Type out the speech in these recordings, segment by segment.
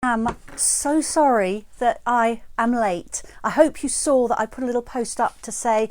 I'm so sorry that I am late. I hope you saw that I put a little post up to say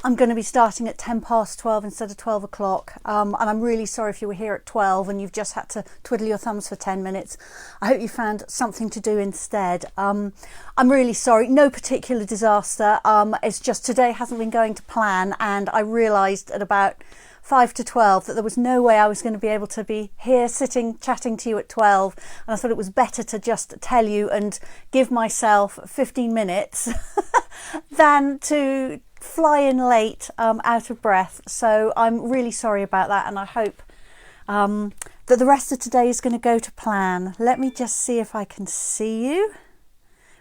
I'm going to be starting at 12 instead of 12 o'clock. And I'm really sorry if you were here at 12 and you've just had to twiddle your thumbs for 10 minutes. I hope you found something to do instead. I'm really sorry. No particular disaster. It's just today hasn't been going to plan, and I realised at about 5 to 12 that there was no way I was going to be able to be here sitting chatting to you at 12, and I thought it was better to just tell you and give myself 15 minutes than to fly in late out of breath. So I'm really sorry about that, and I hope that the rest of today is going to go to plan. Let me just see if I can see you.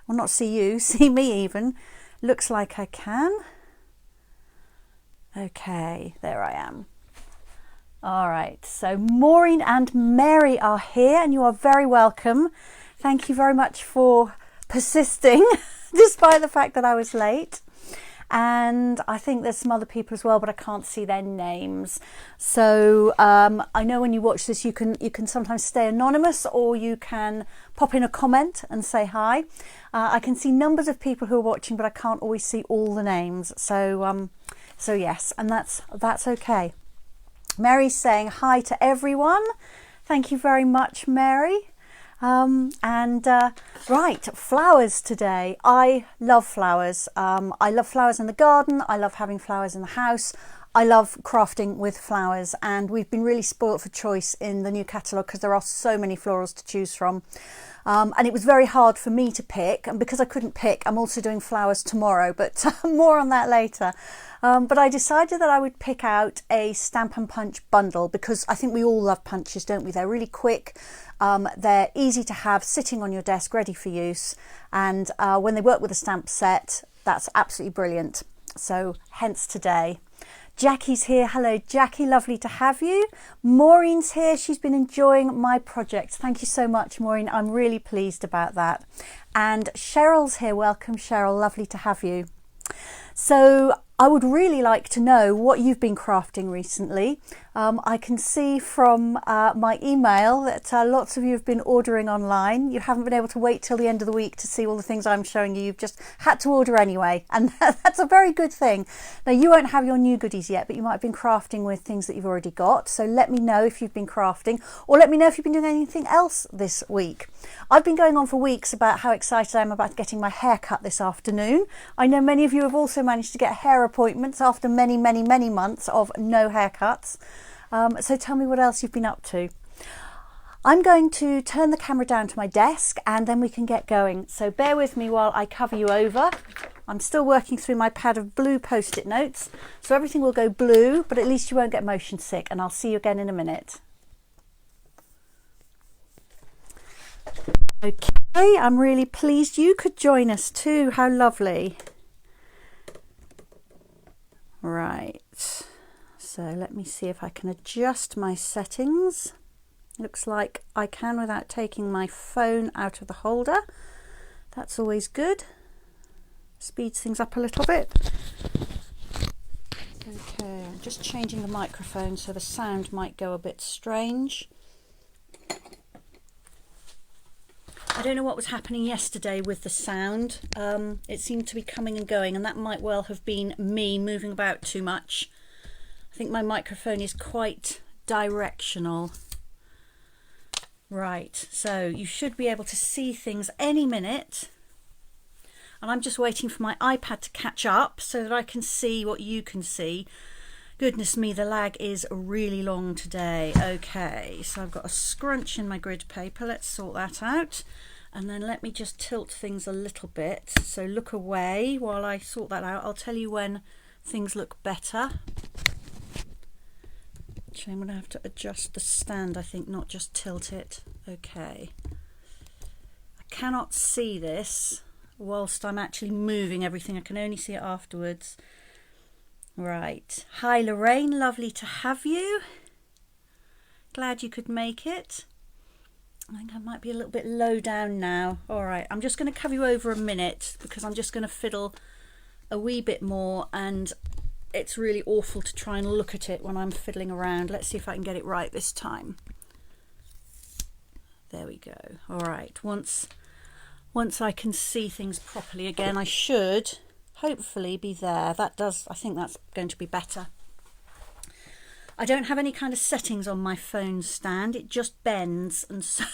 Well, not see you, see me even. Looks like I can. Okay, there I am. All right, so Maureen and Mary are here, and you are very welcome. Thank you very much for persisting despite the fact that I was late. And I think there's some other people as well, but I can't see their names. So I know when you watch this, you can sometimes stay anonymous, or you can pop in a comment and say hi. I can see numbers of people who are watching, but I can't always see all the names. So yes, and that's okay. Mary's saying hi to everyone. Thank you very much, Mary. Right, flowers today. I love flowers. I love flowers in the garden. I love having flowers in the house. I love crafting with flowers, and we've been really spoilt for choice in the new catalogue because there are so many florals to choose from. And it was very hard for me to pick, and because I couldn't pick, I'm also doing flowers tomorrow, but more on that later. But I decided that I would pick out a Stampin' Punch bundle because I think we all love punches, don't we? They're really quick, they're easy to have sitting on your desk ready for use, and when they work with a stamp set, that's absolutely brilliant. So hence today. Jackie's here. Hello, Jackie. Lovely to have you. Maureen's here. She's been enjoying my project. Thank you so much, Maureen. I'm really pleased about that. And Cheryl's here. Welcome, Cheryl. Lovely to have you. So I would really like to know what you've been crafting recently. I can see from my email that lots of you have been ordering online. You haven't been able to wait till the end of the week to see all the things I'm showing you. You've just had to order anyway, and that's a very good thing. Now, you won't have your new goodies yet, but you might have been crafting with things that you've already got. So let me know if you've been crafting, or let me know if you've been doing anything else this week. I've been going on for weeks about how excited I am about getting my hair cut this afternoon. I know many of you have also managed to get hair appointments after many months of no haircuts. So tell me what else you've been up to. I'm going to turn the camera down to my desk and then we can get going. So bear with me while I cover you over. I'm still working through my pad of blue post-it notes, so everything will go blue, but at least you won't get motion sick, and I'll see you again in a minute. Okay, I'm really pleased you could join us too. How lovely. Right. So let me see if I can adjust my settings. Looks like I can without taking my phone out of the holder. That's always good. Speeds things up a little bit. Okay, I'm just changing the microphone so the sound might go a bit strange. I don't know what was happening yesterday with the sound. It seemed to be coming and going, and that might well have been me moving about too much. I think my microphone is quite directional. Right, so you should be able to see things any minute. And I'm just waiting for my iPad to catch up so that I can see what you can see. Goodness me, the lag is really long today. Okay, so I've got a scrunch in my grid paper. Let's sort that out. And then let me just tilt things a little bit. So look away while I sort that out. I'll tell you when things look better. Actually, I'm going to have to adjust the stand, I think, not just tilt it. Okay. I cannot see this whilst I'm actually moving everything. I can only see it afterwards. Right. Hi, Lorraine. Lovely to have you. Glad you could make it. I think I might be a little bit low down now. All right. I'm just going to cover you over a minute because I'm just going to fiddle a wee bit more, and it's really awful to try and look at it when I'm fiddling around. Let's see if I can get it right this time. There we go. All right, once I can see things properly again, I should hopefully be there. I think that's going to be better. I don't have any kind of settings on my phone stand, it just bends, and so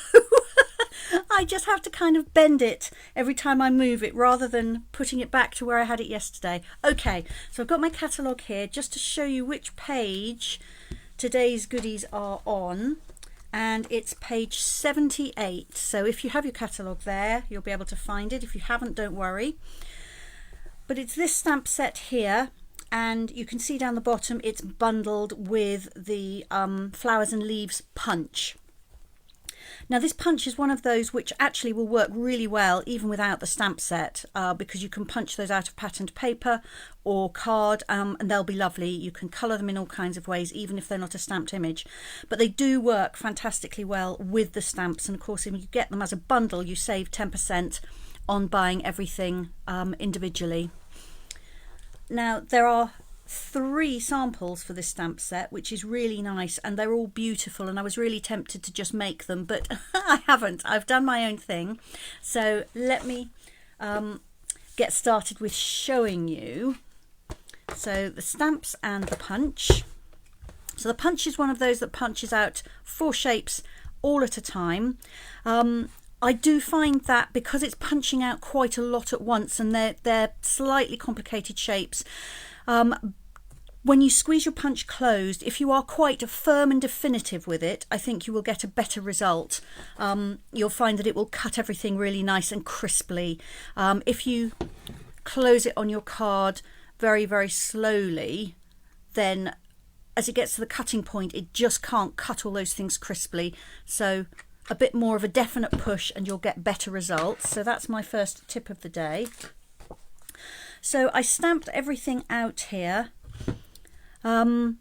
I just have to kind of bend it every time I move it rather than putting it back to where I had it yesterday. Okay, so I've got my catalogue here just to show you which page today's goodies are on, and it's page 78. So if you have your catalogue there, you'll be able to find it. If you haven't, don't worry. But it's this stamp set here, and you can see down the bottom it's bundled with the Flowers and Leaves punch. Now this punch is one of those which actually will work really well even without the stamp set, because you can punch those out of patterned paper or card, and they'll be lovely. You can colour them in all kinds of ways even if they're not a stamped image, but they do work fantastically well with the stamps. And of course if you get them as a bundle you save 10% on buying everything individually. Now there are 3 samples for this stamp set, which is really nice, and they're all beautiful, and I was really tempted to just make them, but I haven't. I've done my own thing. So let me get started with showing you. So the stamps and the punch. So the punch is one of those that punches out 4 shapes all at a time. I do find that because it's punching out quite a lot at once, and they're slightly complicated shapes, when you squeeze your punch closed, if you are quite firm and definitive with it, I think you will get a better result. You'll find that it will cut everything really nice and crisply. If you close it on your card very, very slowly, then as it gets to the cutting point, it just can't cut all those things crisply. So a bit more of a definite push and you'll get better results. So that's my first tip of the day. So I stamped everything out here, and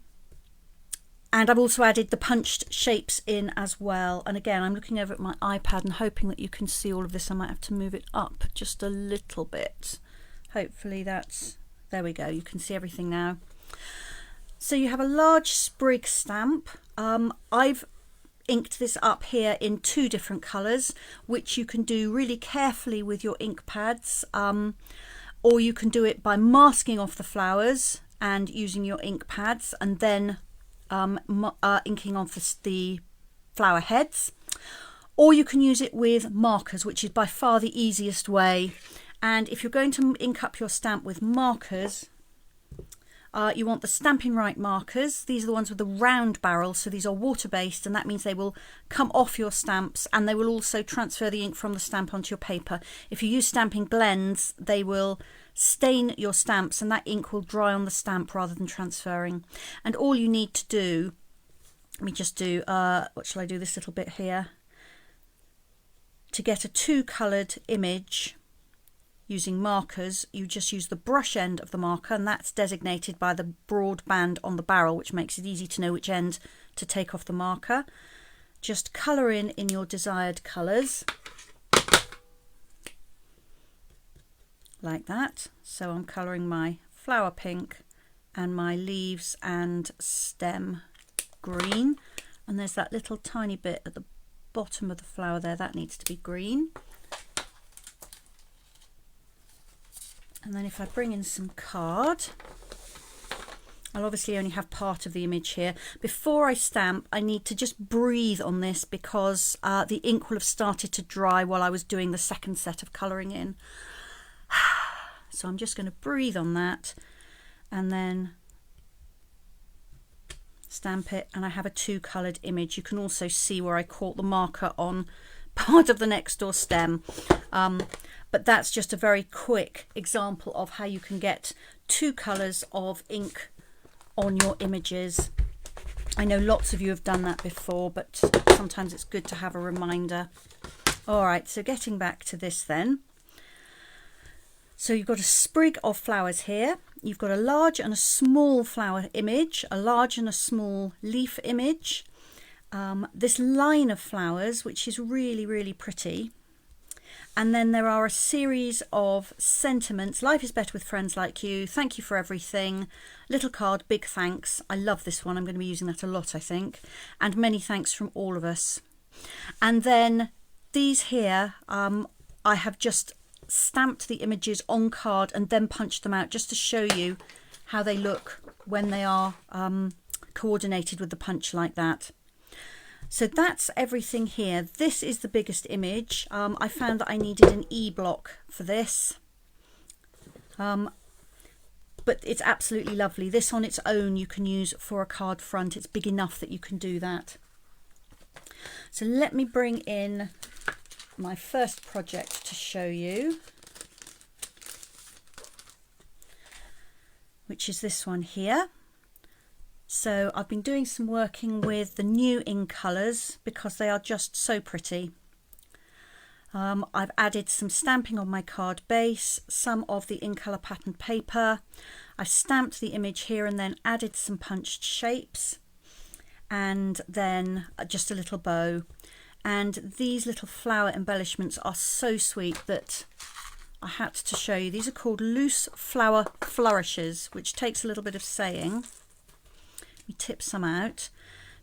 I've also added the punched shapes in as well. And again, I'm looking over at my iPad and hoping that you can see all of this. I might have to move it up just a little bit. Hopefully there we go, you can see everything now. So you have a large Sprig stamp. I've inked this up here in 2 different colours, which you can do really carefully with your ink pads, or you can do it by masking off the flowers and using your ink pads and then inking on the flower heads, or you can use it with markers, which is by far the easiest way. And if you're going to ink up your stamp with markers, you want the Stampin' Right markers. These are the ones with the round barrel, so these are water-based, and that means they will come off your stamps and they will also transfer the ink from the stamp onto your paper. If you use stamping blends, they will stain your stamps and that ink will dry on the stamp rather than transferring. And all you need to do, let me just do, what shall I do, this little bit here, to get a 2-coloured image using markers, you just use the brush end of the marker, and that's designated by the broad band on the barrel, which makes it easy to know which end to take off the marker. Just colour in your desired colours, like that. So I'm colouring my flower pink and my leaves and stem green, and there's that little tiny bit at the bottom of the flower there, that needs to be green. And then if I bring in some card, I'll obviously only have part of the image here. Before I stamp, I need to just breathe on this because the ink will have started to dry while I was doing the second set of colouring in. So I'm just going to breathe on that and then stamp it, and I have a 2-coloured image. You can also see where I caught the marker on part of the next door stem. But that's just a very quick example of how you can get 2 colours of ink on your images. I know lots of you have done that before, but sometimes it's good to have a reminder. All right, so getting back to this then. So you've got a sprig of flowers here. You've got a large and a small flower image, a large and a small leaf image. This line of flowers, which is really, really pretty. And then there are a series of sentiments. Life is better with friends like you. Thank you for everything. Little card, big thanks. I love this one. I'm going to be using that a lot, I think. And many thanks from all of us. And then these here, I have just stamped the images on card and then punched them out just to show you how they look when they are coordinated with the punch like that. So that's everything here. This is the biggest image. I found that I needed an E block for this. But it's absolutely lovely. This on its own you can use for a card front. It's big enough that you can do that. So let me bring in my first project to show you, which is this one here. So I've been doing some working with the new ink colours because they are just so pretty. I've added some stamping on my card base, some of the ink colour pattern paper. I stamped the image here and then added some punched shapes and then just a little bow. And these little flower embellishments are so sweet that I had to show you. These are called loose flower flourishes, which takes a little bit of saying. Let me tip some out.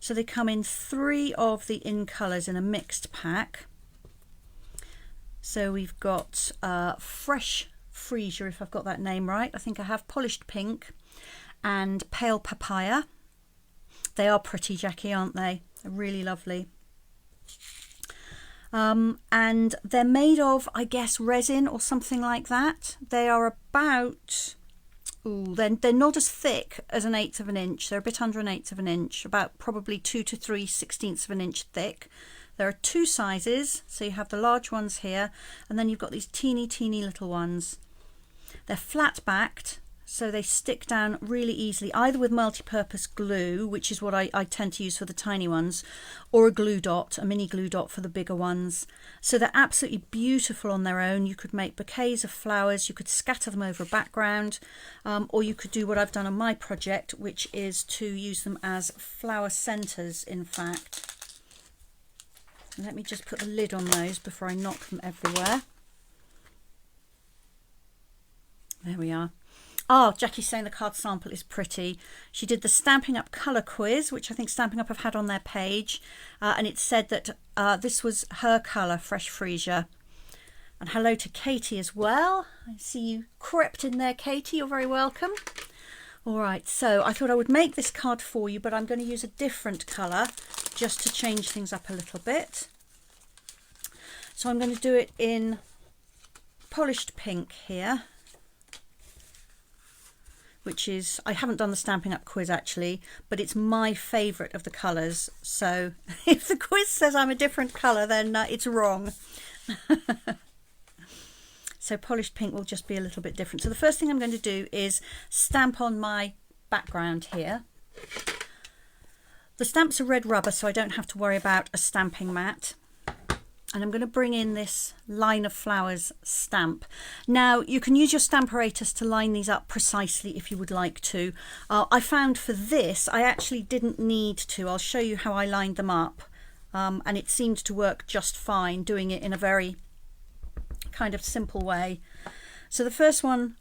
So they come in 3 of the in colours in a mixed pack. So we've got fresh freesia, if I've got that name right. I think I have polished pink and pale papaya. They are pretty, Jackie, aren't they? They're really lovely. And they're made of, I guess, resin or something like that. They are about, they're not as thick as 1/8 of an inch. They're a bit under 1/8 of an inch, about probably 2 to 3/16 of an inch thick. There are 2 sizes, so you have the large ones here, and then you've got these teeny little ones. They're flat backed, so they stick down really easily, either with multi-purpose glue, which is what I tend to use for the tiny ones, or a glue dot, a mini glue dot for the bigger ones. So they're absolutely beautiful on their own. You could make bouquets of flowers, you could scatter them over a background, or you could do what I've done on my project, which is to use them as flower centres, in fact. Let me just put the lid on those before I knock them everywhere. There we are. Oh, Jackie's saying the card sample is pretty. She did the Stampin' Up colour quiz, which I think Stampin' Up have had on their page, and it said that this was her colour, Fresh Freesia. And hello to Katie as well. I see you crept in there, Katie. You're very welcome. All right, so I thought I would make this card for you, but I'm going to use a different colour just to change things up a little bit. So I'm going to do it in polished pink here, which is, I haven't done the Stampin' Up quiz actually, but it's my favourite of the colours. So if the quiz says I'm a different colour, then it's wrong. So polished pink will just be a little bit different. So the first thing I'm going to do is stamp on my background here. The stamps are red rubber, so I don't have to worry about a stamping mat. And I'm going to bring in this Line of Flowers stamp. Now, you can use your Stamparatus to line these up precisely if you would like to. I found for this, I actually didn't need to. I'll show you how I lined them up. And it seemed to work just fine, doing it in a very kind of simple way. So the first one,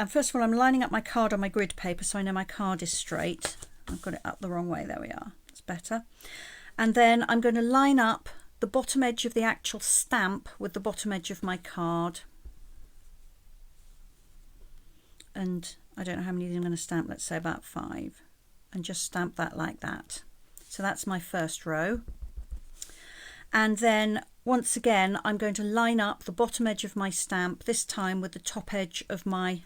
first of all, I'm lining up my card on my grid paper so I know my card is straight. I've got it up the wrong way. There we are. That's better. And then I'm going to line up the bottom edge of the actual stamp with the bottom edge of my card. And I don't know how many I'm going to stamp, let's say about 5. And just stamp that like that. So that's my first row. And then once again, I'm going to line up the bottom edge of my stamp, this time with the top edge of my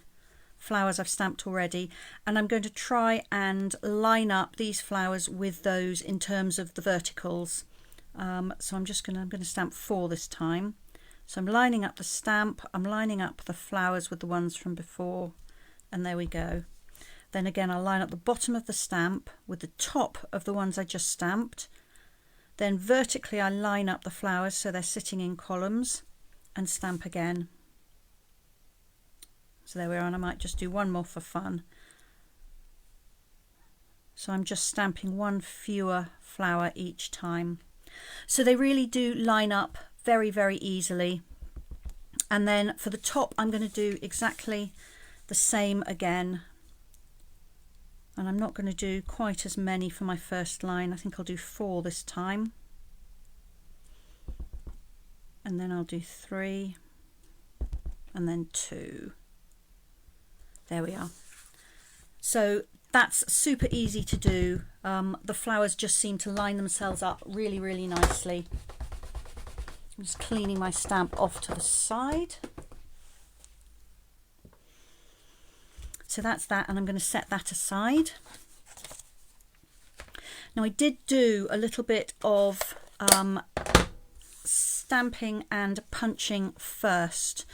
flowers I've stamped already, and I'm going to try and line up these flowers with those in terms of the verticals. So I'm going to stamp 4 this time. So I'm lining up the stamp, I'm lining up the flowers with the ones from before, and there we go. Then again, I'll line up the bottom of the stamp with the top of the ones I just stamped. Then vertically I line up the flowers so they're sitting in columns, and stamp again. So there we are, and I might just do one more for fun. So I'm just stamping 1 fewer flower each time. So they really do line up very, very easily. And then for the top, I'm going to do exactly the same again. And I'm not going to do quite as many for my first line. I think I'll do 4 this time. and then I'll do 3 and then 2. There we are. So that's super easy to do. The flowers just seem to line themselves up really, really nicely. I'm just cleaning my stamp off to the side. So that's that, and I'm going to set that aside. Now I did do a little bit of stamping and punching first.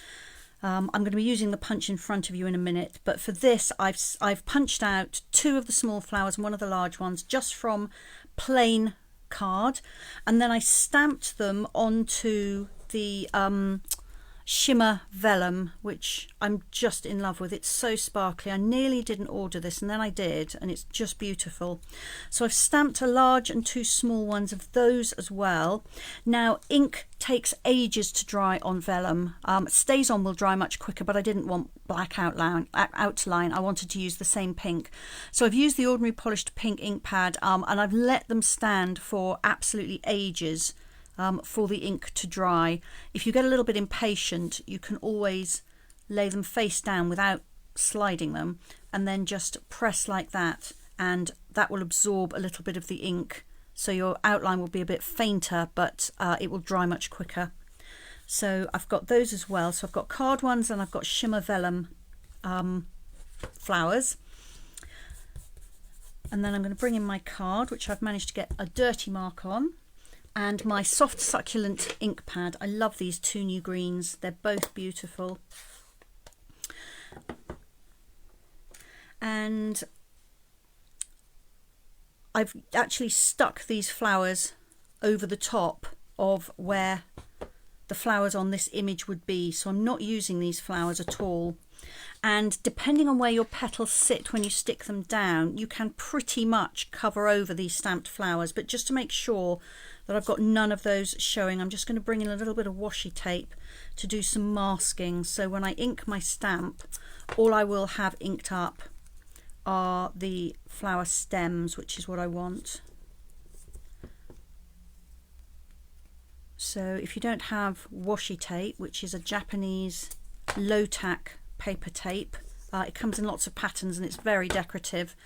I'm going to be using the punch in front of you in a minute, but for this I've punched out 2 of the small flowers and 1 of the large ones just from plain card, and then I stamped them onto the shimmer vellum, which I'm just in love with. It's so sparkly. I nearly didn't order this, and then I did, and it's just beautiful. So I've stamped a large and 2 small ones of those as well. Now ink takes ages to dry on vellum. Stays on will dry much quicker, but I didn't want black outline. I wanted to use the same pink, so I've used the ordinary polished pink ink pad, and I've let them stand for absolutely ages for the ink to dry. If you get a little bit impatient, you can always lay them face down without sliding them, and then just press like that, and that will absorb a little bit of the ink, so your outline will be a bit fainter, but it will dry much quicker. So I've got those as well. So I've got card ones and I've got shimmer vellum flowers. And then I'm going to bring in my card, which I've managed to get a dirty mark on, and my soft succulent ink pad. I love these 2 new greens. They're both beautiful. And I've actually stuck these flowers over the top of where the flowers on this image would be, so I'm not using these flowers at all. And depending on where your petals sit when you stick them down, you can pretty much cover over these stamped flowers, but just to make sure that I've got none of those showing, I'm just going to bring in a little bit of washi tape to do some masking, so when I ink my stamp, all I will have inked up are the flower stems, which is what I want. So if you don't have washi tape, which is a Japanese low tack paper tape, it comes in lots of patterns and it's very decorative,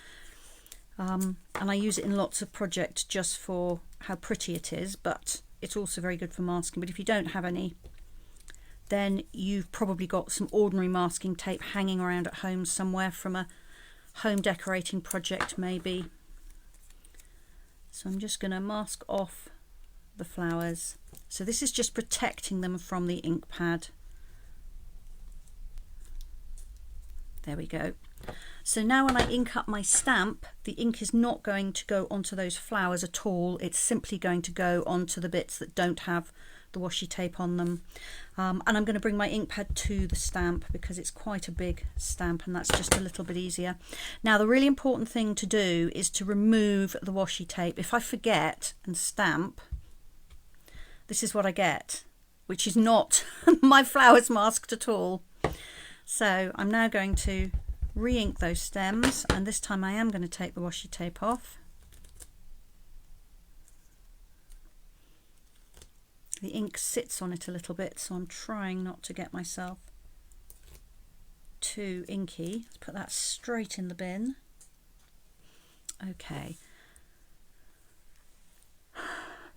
and I use it in lots of projects just for how pretty it is, but it's also very good for masking. But if you don't have any, then you've probably got some ordinary masking tape hanging around at home somewhere from a home decorating project maybe. So I'm just going to mask off the flowers. So this is just protecting them from the ink pad. There we go. So now when I ink up my stamp, the ink is not going to go onto those flowers at all. It's simply going to go onto the bits that don't have the washi tape on them. And I'm going to bring my ink pad to the stamp because it's quite a big stamp, and that's just a little bit easier. Now the really important thing to do is to remove the washi tape. If I forget and stamp, this is what I get, which is not my flowers masked at all. So I'm now going to re-ink those stems, and this time I am going to take the washi tape off. The ink sits on it a little bit, so I'm trying not to get myself too inky. Let's put that straight in the bin. Okay.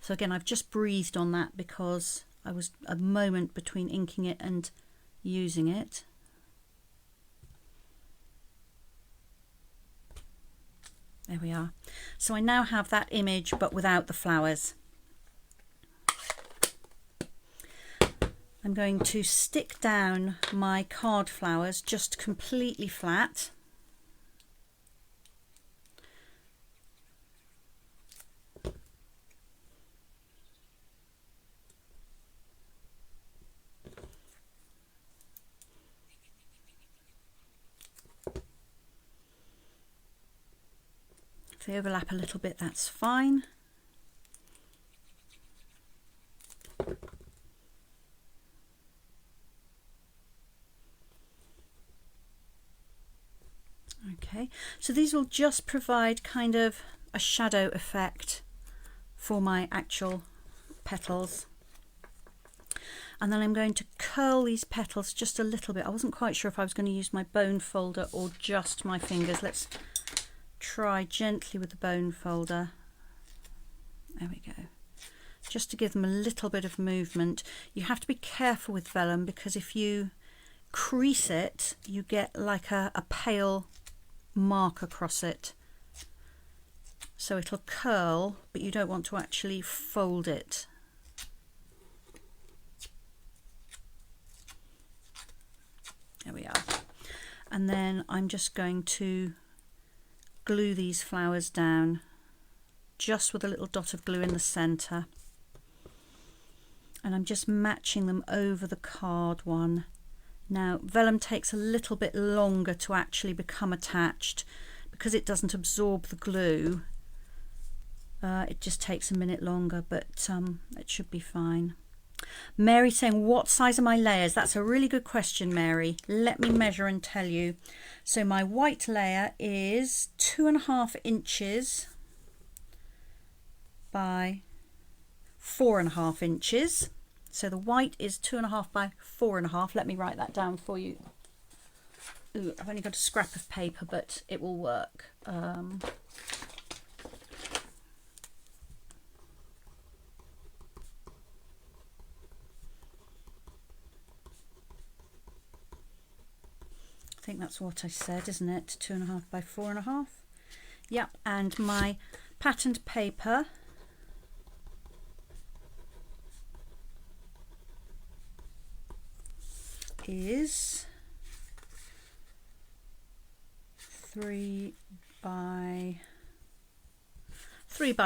So again, I've just breathed on that because I was a moment between inking it and using it. There we are. So I now have that image but without the flowers. I'm going to stick down my card flowers just completely flat. If they overlap a little bit, that's fine. Okay, so these will just provide kind of a shadow effect for my actual petals. And then I'm going to curl these petals just a little bit. I wasn't quite sure if I was going to use my bone folder or just my fingers. Let's try gently with the bone folder. There we go. Just to give them a little bit of movement. You have to be careful with vellum because if you crease it, you get like a pale mark across it. So it'll curl, but you don't want to actually fold it. There we are. And then I'm just going to glue these flowers down just with a little dot of glue in the centre. And I'm just matching them over the card one. Now, vellum takes a little bit longer to actually become attached because it doesn't absorb the glue. It just takes a minute longer, but it should be fine. Mary saying, what size are my layers? That's a really good question, Mary. Let me measure and tell you. So my white layer is 2.5 inches by 4.5 inches. So the white is 2.5 by 4.5. Let me write that down for you. Ooh, I've only got a scrap of paper, but it will work. I think that's what I said, isn't it? 2.5 by 4.5. Yep, and my patterned paper is 3 by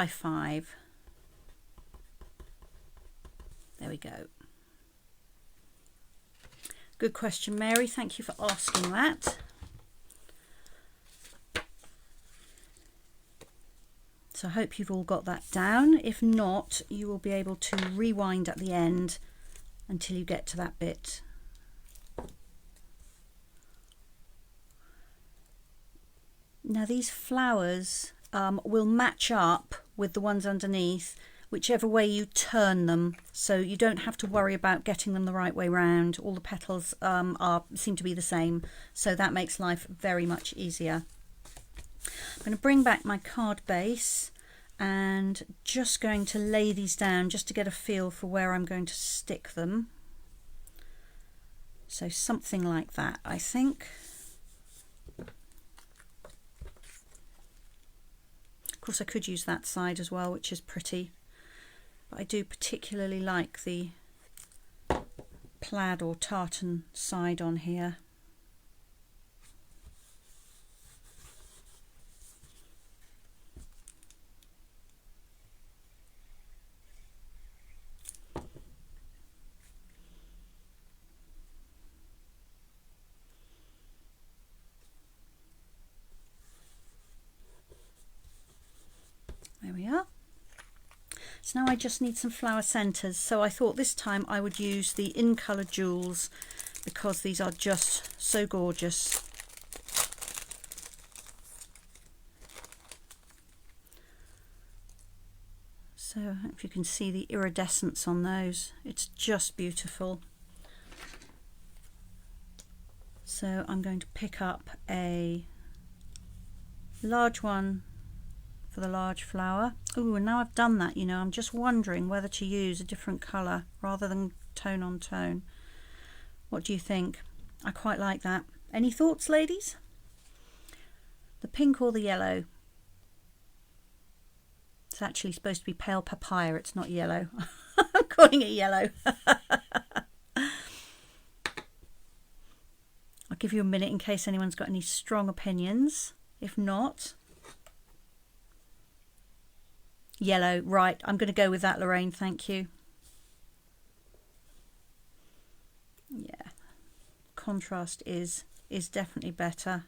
5. There we go. Good question, Mary. Thank you for asking that. So I hope you've all got that down. If not, you will be able to rewind at the end until you get to that bit. Now these flowers will match up with the ones underneath whichever way you turn them, so you don't have to worry about getting them the right way round. All the petals seem to be the same, so that makes life very much easier. I'm going to bring back my card base and just going to lay these down just to get a feel for where I'm going to stick them. So something like that, I think. Of course I could use that side as well, which is pretty. But I do particularly like the plaid or tartan side on here. There we are. So now I just need some flower centres. So I thought this time I would use the In Colour Jewels because these are just so gorgeous. So I don't know if you can see the iridescence on those. It's just beautiful. So I'm going to pick up a large one for the large flower. Oh, and now I've done that, you know, I'm just wondering whether to use a different colour rather than tone on tone. What do you think? I quite like that. Any thoughts, ladies? The pink or the yellow? It's actually supposed to be pale papaya, it's not yellow. I'm calling it yellow. I'll give you a minute in case anyone's got any strong opinions. If not, yellow, right, I'm going to go with that, Lorraine, thank you. Yeah, contrast is definitely better.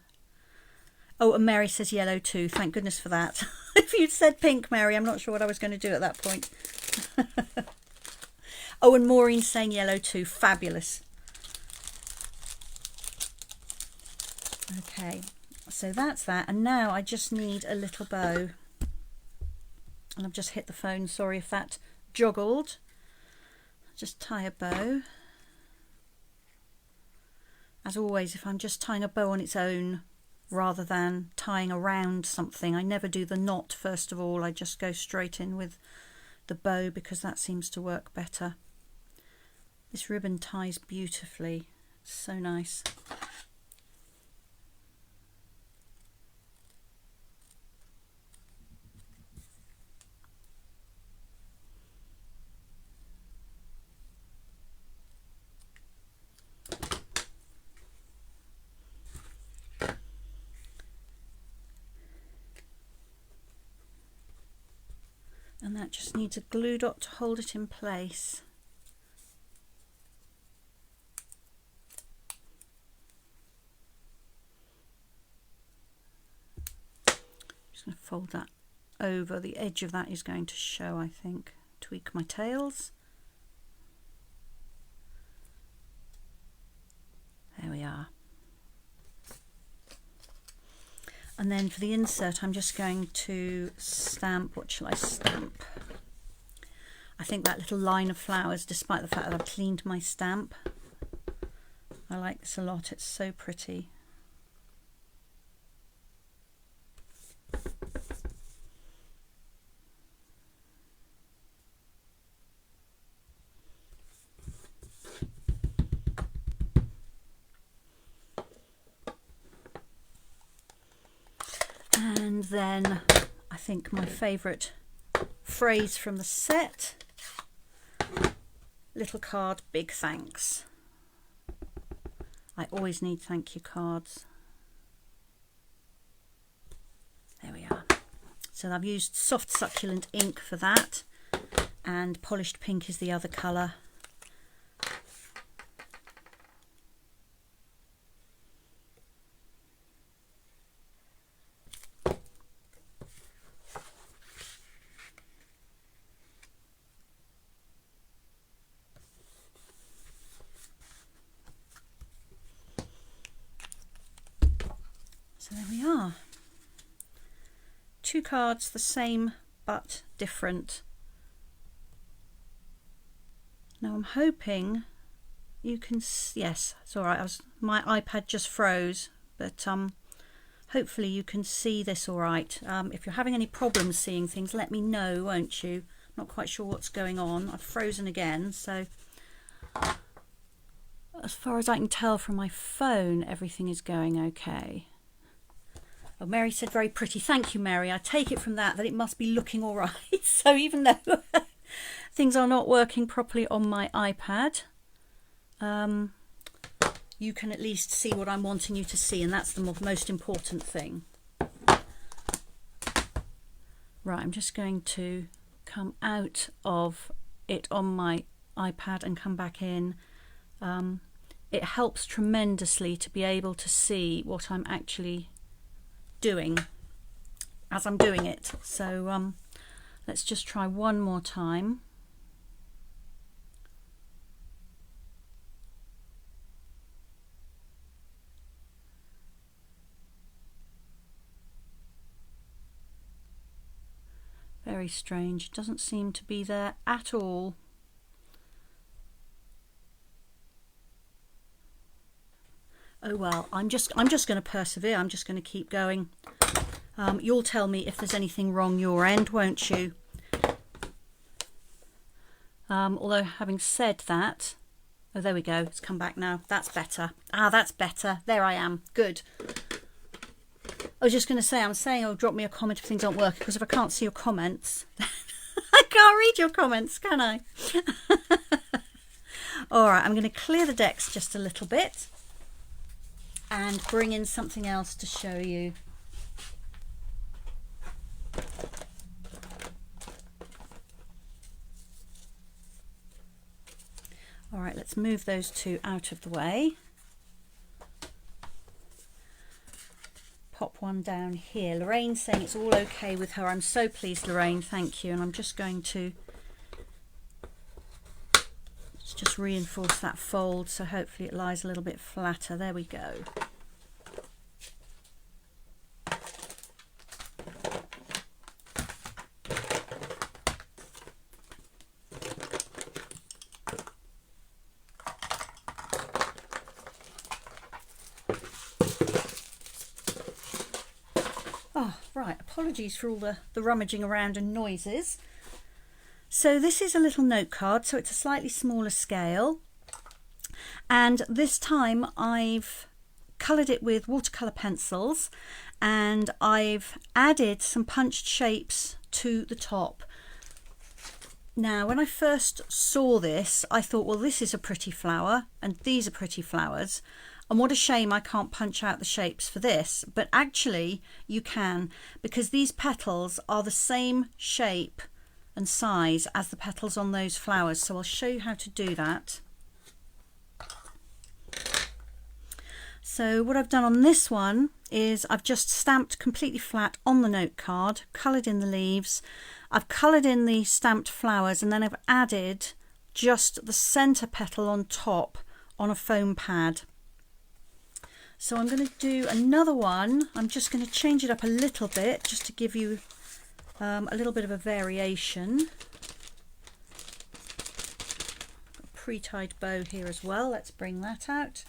Oh, and Mary says yellow too, thank goodness for that. If you'd said pink, Mary, I'm not sure what I was going to do at that point. Oh, and Maureen's saying yellow too, fabulous. Okay, so that's that, and now I just need a little bow. And I've just hit the phone, sorry if that joggled. Just tie a bow. as always, if I'm just tying a bow on its own rather than tying around something, I never do the knot first of all. I just go straight in with the bow because that seems to work better. This ribbon ties beautifully. It's so nice. And that just needs a glue dot to hold it in place. Just going to fold that over. The edge of that is going to show, I think. Tweak my tails. There we are. And then for the insert, I'm just going to stamp. What shall I stamp? I think that little line of flowers, despite the fact that I've cleaned my stamp. I like this a lot. It's so pretty. And then I think my favourite phrase from the set, little card, big thanks. I always need thank you cards. There we are. So I've used soft succulent ink for that, and polished pink is the other colour. So there we are. Two cards, the same but different. Now I'm hoping you can, yes, it's all right. My iPad just froze, but hopefully you can see this all right. If you're having any problems seeing things, let me know, won't you? Not quite sure what's going on. I've frozen again, so as far as I can tell from my phone, everything is going okay. Oh, Mary said very pretty. Thank you, Mary. I take it from that it must be looking all right. So even though things are not working properly on my iPad, you can at least see what I'm wanting you to see, and that's the most important thing. Right, I'm just going to come out of it on my iPad and come back in. It helps tremendously to be able to see what I'm actually doing as I'm doing it. So let's just try one more time. Very strange, doesn't seem to be there at all. Oh well, I'm just going to persevere. I'm just going to keep going. You'll tell me if there's anything wrong your end, won't you? Although having said that, oh, there we go. It's come back now. That's better. Ah, that's better. There I am. Good. I was just going to say, I'm saying, oh, drop me a comment if things aren't working, because if I can't see your comments, I can't read your comments, can I? All right, I'm going to clear the decks just a little bit and bring in something else to show you. All right, let's move those two out of the way. Pop one down here. Lorraine's saying it's all okay with her. I'm so pleased, Lorraine, thank you. And I'm just going to just reinforce that fold so hopefully it lies a little bit flatter. There we go. Oh, right, apologies for all the rummaging around and noises. So this is a little note card, so it's a slightly smaller scale. And this time I've coloured it with watercolour pencils, and I've added some punched shapes to the top. Now, when I first saw this, I thought, well, this is a pretty flower and these are pretty flowers, and what a shame I can't punch out the shapes for this. But actually you can, because these petals are the same shape and size as the petals on those flowers. So I'll show you how to do that. So what I've done on this one is I've just stamped completely flat on the note card, coloured in the leaves, I've coloured in the stamped flowers, and then I've added just the centre petal on top on a foam pad. So I'm going to do another one. I'm just going to change it up a little bit just to give you a little bit of a variation. A pre-tied bow here as well. Let's bring that out.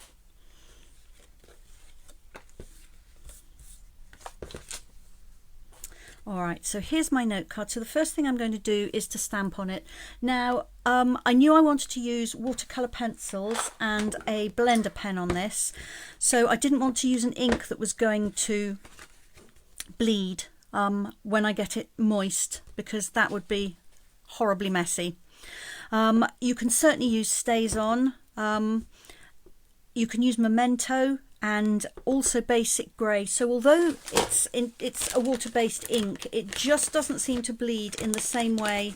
Alright, so here's my note card. So the first thing I'm going to do is to stamp on it. Now, I knew I wanted to use watercolour pencils and a blender pen on this, so I didn't want to use an ink that was going to bleed when I get it moist, because that would be horribly messy. You can certainly use StazOn. You can use Memento and also basic grey. So although it's a water-based ink, it just doesn't seem to bleed in the same way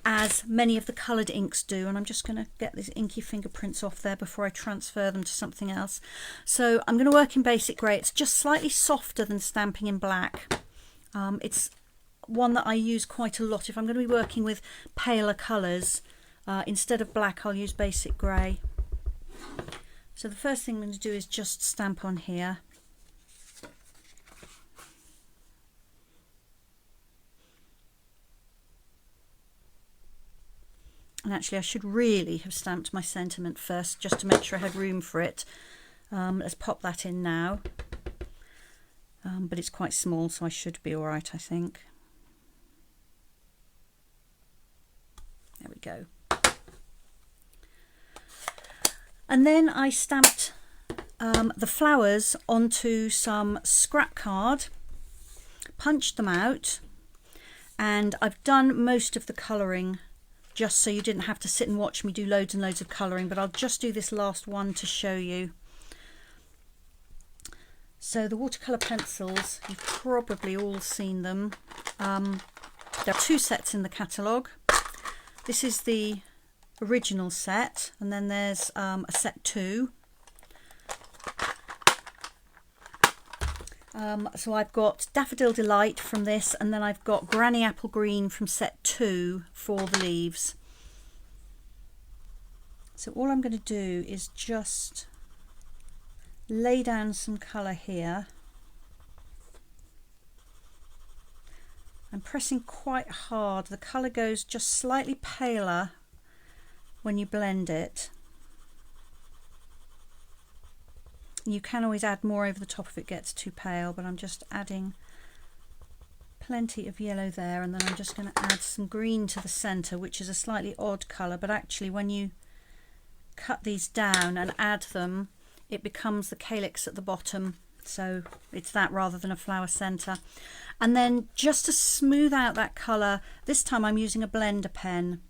as many of the coloured inks do. And I'm just going to get these inky fingerprints off there before I transfer them to something else. So I'm going to work in basic grey. It's just slightly softer than stamping in black. It's one that I use quite a lot. If I'm going to be working with paler colours, instead of black, I'll use basic grey. So the first thing I'm going to do is just stamp on here. And actually I should really have stamped my sentiment first, just to make sure I had room for it. Let's pop that in now. But it's quite small, so I should be alright, I think. There we go. And then I stamped the flowers onto some scrap card, punched them out, and I've done most of the colouring just so you didn't have to sit and watch me do loads and loads of colouring, but I'll just do this last one to show you. So the watercolour pencils, you've probably all seen them. There are two sets in the catalogue. This is the original set, and then there's a set 2. So I've got Daffodil Delight from this, and then I've got Granny Apple Green from set 2 for the leaves. So all I'm going to do is just lay down some colour here. I'm pressing quite hard. The colour goes just slightly paler when you blend it. You can always add more over the top if it gets too pale, but I'm just adding plenty of yellow there, and then I'm just going to add some green to the centre, which is a slightly odd colour, but actually when you cut these down and add them, it becomes the calyx at the bottom, so it's that rather than a flower centre. And then just to smooth out that colour, this time I'm using a blender pen,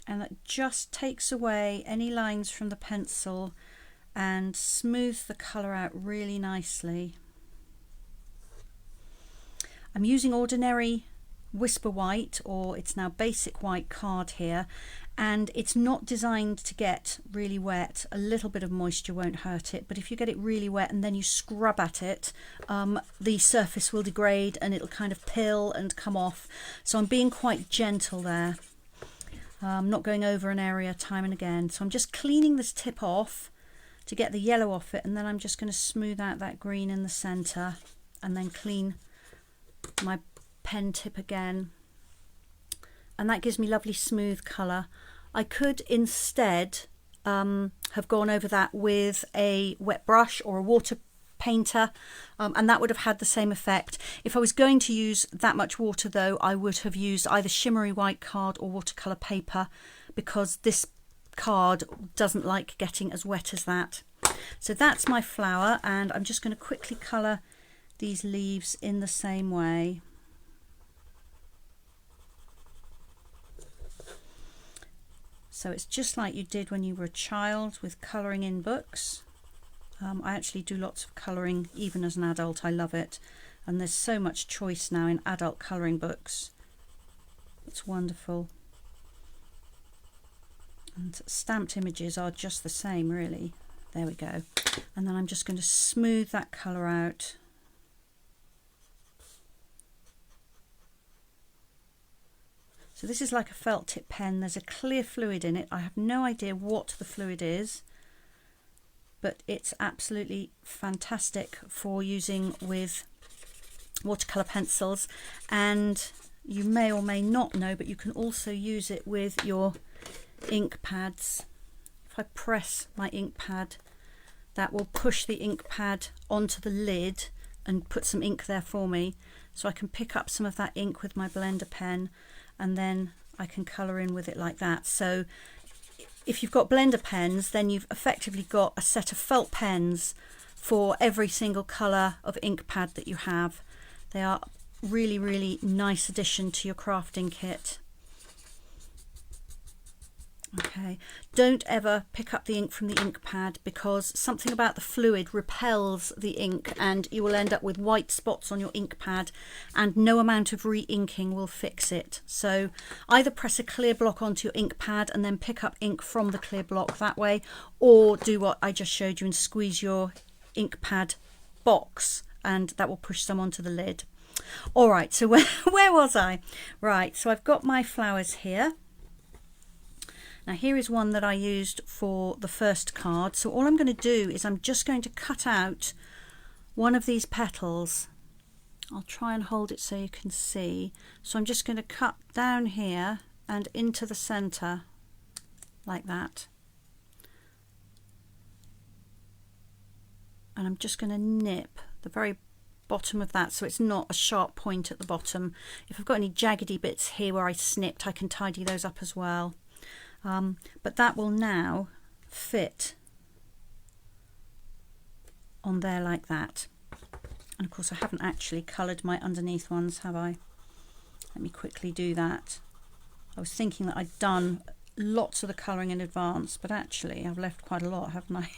and it just takes away any lines from the pencil and smooths the colour out really nicely. I'm using ordinary Whisper White, or it's now Basic White card here, and it's not designed to get really wet. A little bit of moisture won't hurt it, but if you get it really wet and then you scrub at it, the surface will degrade and it'll kind of pill and come off. So I'm being quite gentle there. Not going over an area time and again. So I'm just cleaning this tip off to get the yellow off it, and then I'm just going to smooth out that green in the centre and then clean my pen tip again, and that gives me lovely smooth colour. I could instead have gone over that with a wet brush or a water painter, and that would have had the same effect. If I was going to use that much water though, I would have used either shimmery white card or watercolor paper, because this card doesn't like getting as wet as that. So that's my flower, and I'm just going to quickly colour these leaves in the same way. So it's just like you did when you were a child with colouring in books. I actually do lots of colouring even as an adult. I love it, and there's so much choice now in adult colouring books. It's wonderful. And stamped images are just the same, really. There we go. And then I'm just going to smooth that colour out. So this is like a felt tip pen. There's a clear fluid in it. I have no idea what the fluid is, but it's absolutely fantastic for using with watercolor pencils. And you may or may not know, but you can also use it with your ink pads. If I press my ink pad, that will push the ink pad onto the lid and put some ink there for me, so I can pick up some of that ink with my blender pen, and then I can colour in with it like that. So if you've got blender pens, then you've effectively got a set of felt pens for every single colour of ink pad that you have. They are really, really nice addition to your crafting kit. Okay, don't ever pick up the ink from the ink pad, because something about the fluid repels the ink and you will end up with white spots on your ink pad, and no amount of re-inking will fix it. So either press a clear block onto your ink pad and then pick up ink from the clear block that way, or do what I just showed you and squeeze your ink pad box, and that will push some onto the lid. All right, so where was I? Right, so I've got my flowers here. Now here is one that I used for the first card. So all I'm going to do is I'm just going to cut out one of these petals. I'll try and hold it so you can see. So I'm just going to cut down here and into the centre like that. And I'm just going to nip the very bottom of that so it's not a sharp point at the bottom. If I've got any jaggedy bits here where I snipped, I can tidy those up as well. But that will now fit on there like that. And of course I haven't actually coloured my underneath ones, have I? Let me quickly do that. I was thinking that I'd done lots of the colouring in advance, but actually I've left quite a lot, haven't I?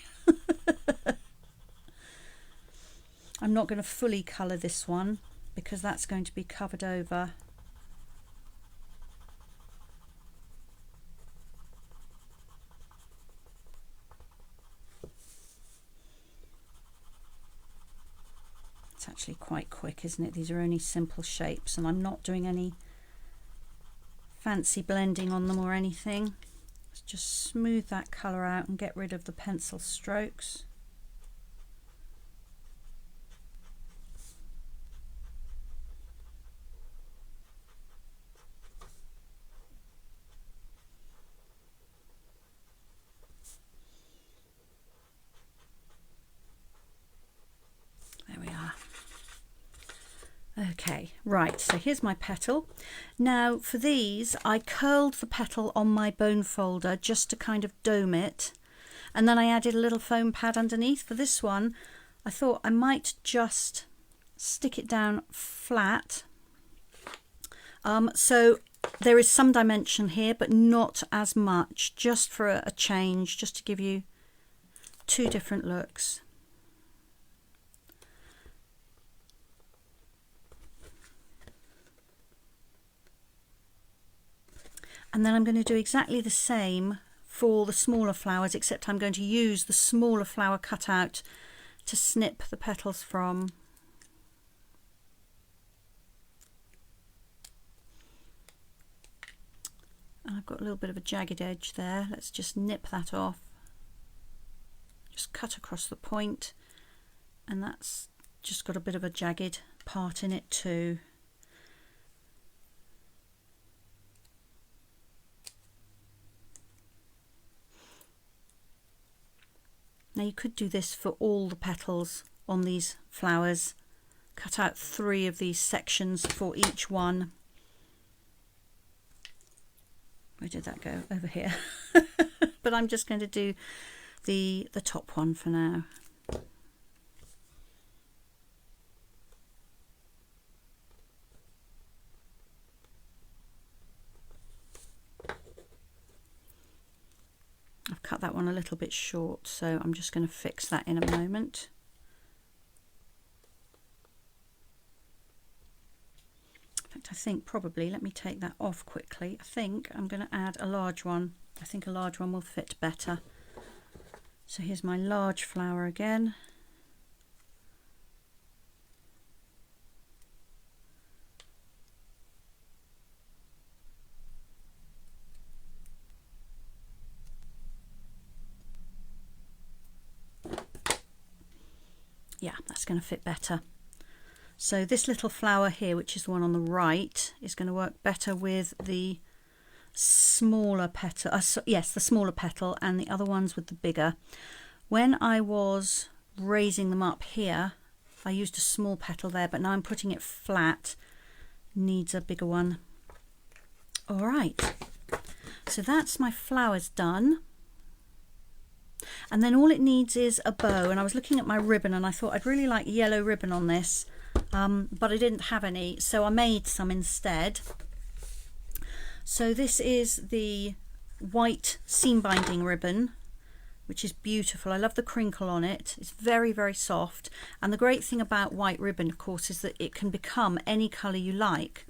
I'm not going to fully colour this one because that's going to be covered over. It's actually quite quick, isn't it? These are only simple shapes and I'm not doing any fancy blending on them or anything. Let's just smooth that colour out and get rid of the pencil strokes. Okay, right, so here's my petal. Now for these, I curled the petal on my bone folder just to kind of dome it, and then I added a little foam pad underneath. For this one, I thought I might just stick it down flat. So there is some dimension here, but not as much, just for a change, just to give you two different looks. And then I'm going to do exactly the same for the smaller flowers, except I'm going to use the smaller flower cut out to snip the petals from. And I've got a little bit of a jagged edge there. Let's just nip that off. Just cut across the point, and that's just got a bit of a jagged part in it too. Now you could do this for all the petals on these flowers. Cut out 3 of these sections for each one. Where did that go? Over here. But I'm just going to do the top one for now. I've cut that one a little bit short, so I'm just going to fix that in a moment. I think probably, let me take that off quickly. I think I'm going to add a large one. I think a large one will fit better. So here's my large flower again. Yeah, that's going to fit better. So this little flower here, which is the one on the right, is going to work better with the smaller petal. Yes, the smaller petal, and the other ones with the bigger. When I was raising them up here, I used a small petal there, but now I'm putting it flat. Needs a bigger one. All right, so that's my flowers done. And then all it needs is a bow. And I was looking at my ribbon and I thought I'd really like yellow ribbon on this. But I didn't have any, so I made some instead. So this is the white seam binding ribbon, which is beautiful. I love the crinkle on it. It's very, very soft. And the great thing about white ribbon, of course, is that it can become any colour you like.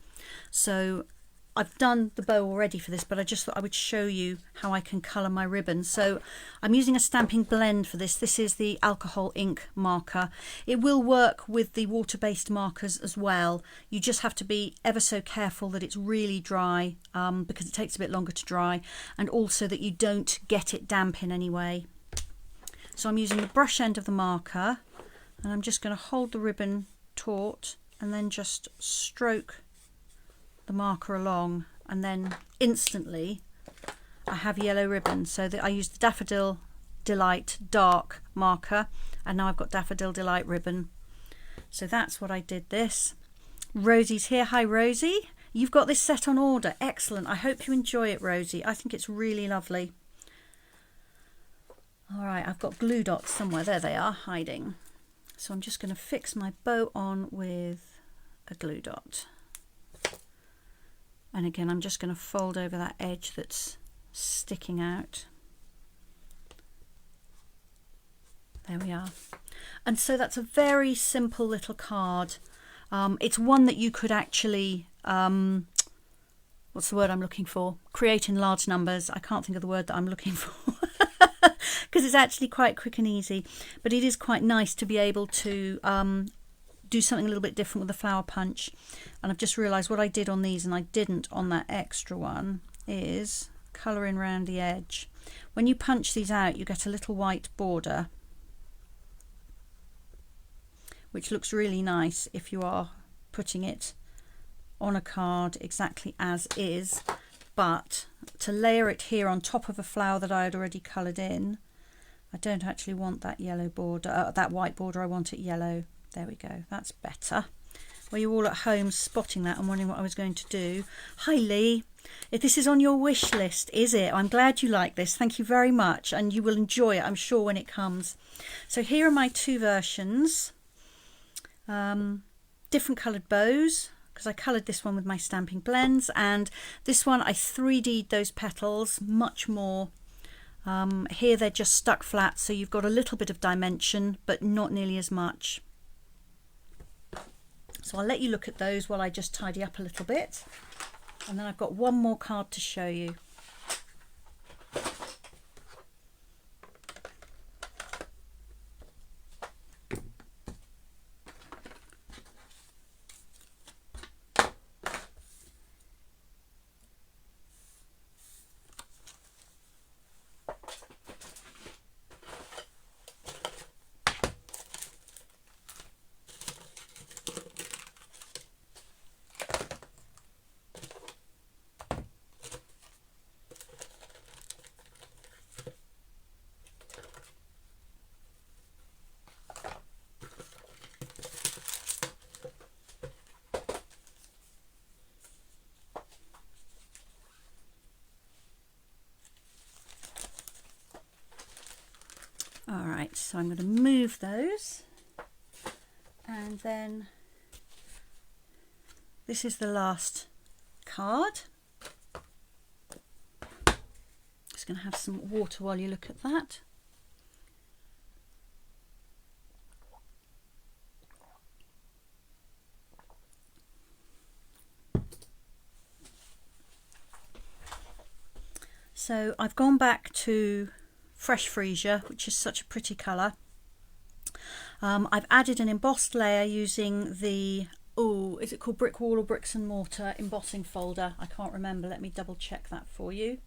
So I've done the bow already for this, but I just thought I would show you how I can colour my ribbon. So I'm using a stamping blend for this. This is the alcohol ink marker. It will work with the water-based markers as well. You just have to be ever so careful that it's really dry, because it takes a bit longer to dry, and also that you don't get it damp in any way. So I'm using the brush end of the marker, and I'm just going to hold the ribbon taut and then just stroke the marker along, and then instantly I have yellow ribbon. So that I used the Daffodil Delight dark marker, and now I've got Daffodil Delight ribbon. So that's what I did this. Rosie's here. Hi Rosie, you've got this set on order. Excellent. I hope you enjoy it, Rosie. I think it's really lovely. All right, I've got glue dots somewhere. There they are, hiding. So I'm just going to fix my bow on with a glue dot. And again, I'm just going to fold over that edge that's sticking out. There we are. And so that's a very simple little card. It's one that you could actually, what's the word I'm looking for? Create in large numbers. I can't think of the word that I'm looking for. Because it's actually quite quick and easy. But it is quite nice to be able to do something a little bit different with the flower punch. And I've just realised what I did on these and I didn't on that extra one is colouring around the edge. When you punch these out, you get a little white border, which looks really nice if you are putting it on a card exactly as is. But to layer it here on top of a flower that I had already coloured in, I don't actually want that yellow border, that white border. I want it yellow. There we go, that's better. Were you all at home spotting that and wondering what I was going to do? Hi Lee, if this is on your wish list, is it? I'm glad you like this, thank you very much, and you will enjoy it, I'm sure, when it comes. So here are my 2 versions. Different coloured bows, because I coloured this one with my stamping blends, and this one I 3D'd those petals much more. Here they're just stuck flat, so you've got a little bit of dimension, but not nearly as much. So I'll let you look at those while I just tidy up a little bit. And then I've got one more card to show you. All right, so I'm going to move those, and then this is the last card. Just going to have some water while you look at that. So I've gone back to Fresh Freesia, which is such a pretty colour. I've added an embossed layer using the, is it called Brick Wall or Bricks and Mortar embossing folder? I can't remember, let me double check that for you.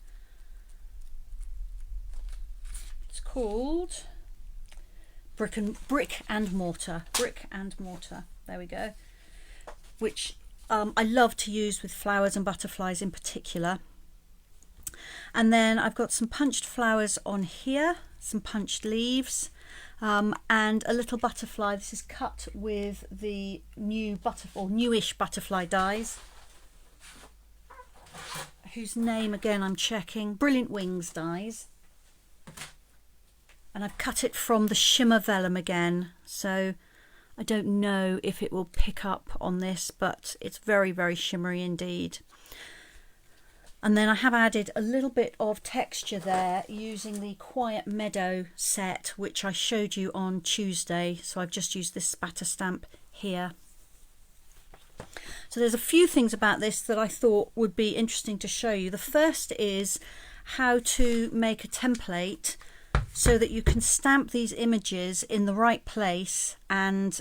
It's called Brick and Mortar, there we go. Which I love to use with flowers and butterflies in particular. And then I've got some punched flowers on here, some punched leaves, and a little butterfly. This is cut with the new newish butterfly dies, whose name again I'm checking, Brilliant Wings dies. And I've cut it from the shimmer vellum again, so I don't know if it will pick up on this, but it's very, very shimmery indeed. And then I have added a little bit of texture there using the Quiet Meadow set, which I showed you on Tuesday. So I've just used this spatter stamp here. So there's a few things about this that I thought would be interesting to show you. The first is how to make a template so that you can stamp these images in the right place and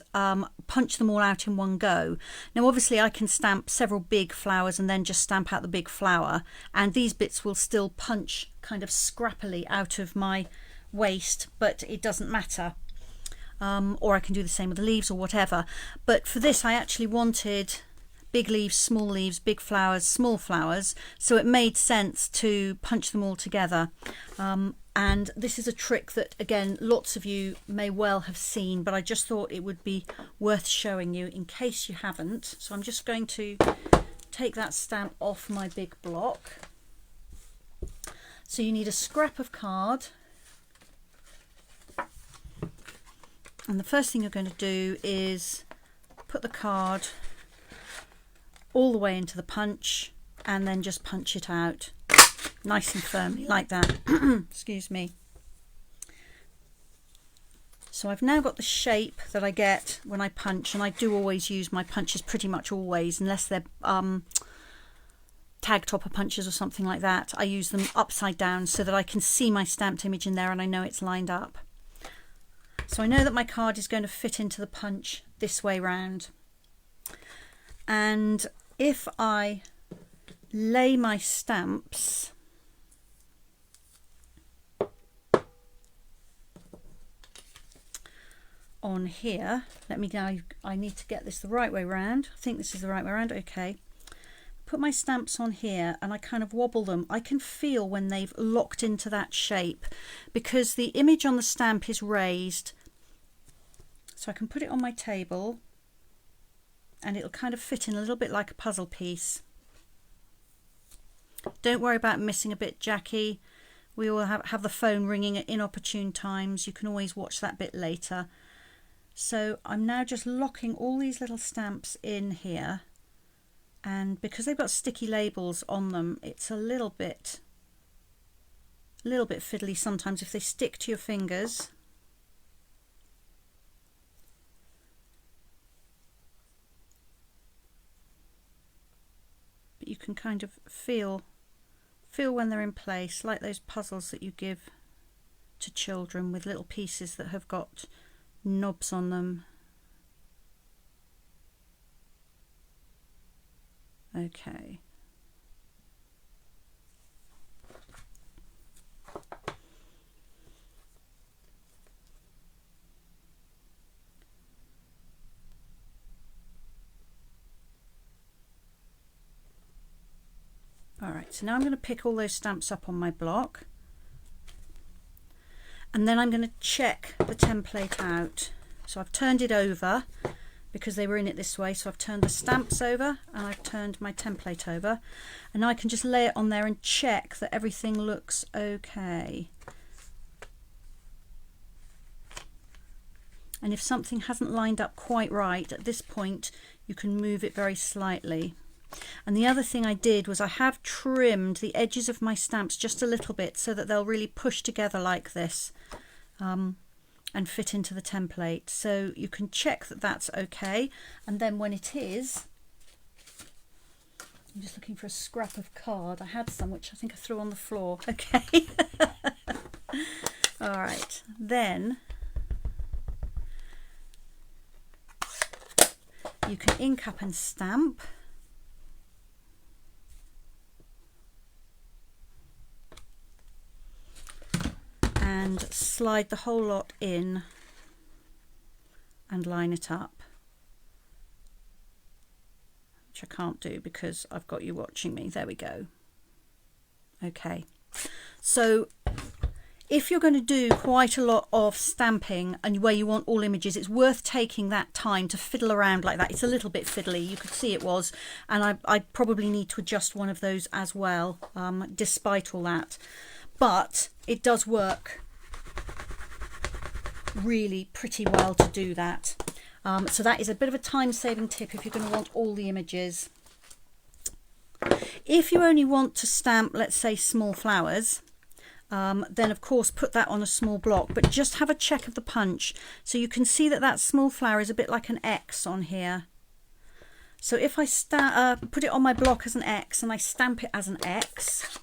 punch them all out in one go. Now obviously I can stamp several big flowers and then just stamp out the big flower, and these bits will still punch kind of scrappily out of my waste, but it doesn't matter. Or I can do the same with the leaves or whatever. But for this I actually wanted big leaves, small leaves, big flowers, small flowers, so it made sense to punch them all together. And this is a trick that, again, lots of you may well have seen, but I just thought it would be worth showing you in case you haven't. So I'm just going to take that stamp off my big block. So you need a scrap of card. And the first thing you're going to do is put the card all the way into the punch and then just punch it out nice and firmly like that. Excuse me. So I've now got the shape that I get when I punch, and I do always use my punches pretty much always, unless they're tag topper punches or something like that. I use them upside down so that I can see my stamped image in there and I know it's lined up. So I know that my card is going to fit into the punch this way round. And if I lay my stamps on here, I need to get this the right way round. I think this is the right way round. Okay, put my stamps on here and I kind of wobble them. I can feel when they've locked into that shape because the image on the stamp is raised, so I can put it on my table and it'll kind of fit in a little bit like a puzzle piece. Don't worry about missing a bit, Jackie. We all have the phone ringing at inopportune times. You can always watch that bit later. So I'm now just locking all these little stamps in here, and because they've got sticky labels on them, it's a little bit fiddly sometimes if they stick to your fingers. But you can kind of feel when they're in place, like those puzzles that you give to children with little pieces that have got knobs on them. Okay. All right, so now I'm going to pick all those stamps up on my block. And then I'm going to check the template out. So I've turned it over because they were in it this way. So I've turned the stamps over and I've turned my template over. And now I can just lay it on there and check that everything looks okay. And if something hasn't lined up quite right at this point, you can move it very slightly. And the other thing I did was I have trimmed the edges of my stamps just a little bit so that they'll really push together like this and fit into the template. So you can check that that's okay. And then when it is, I'm just looking for a scrap of card. I had some which I think I threw on the floor. Okay. All right. Then you can ink up and stamp. And slide the whole lot in and line it up, which I can't do because I've got you watching me. There we go. Okay, so if you're going to do quite a lot of stamping and where you want all images, it's worth taking that time to fiddle around like that. It's a little bit fiddly, you could see it was, and I probably need to adjust one of those as well, despite all that. But it does work really pretty well to do that. So that is a bit of a time-saving tip if you're going to want all the images. If you only want to stamp, let's say, small flowers, then of course put that on a small block, but just have a check of the punch. So you can see that that small flower is a bit like an X on here. So if I put it on my block as an X and I stamp it as an X,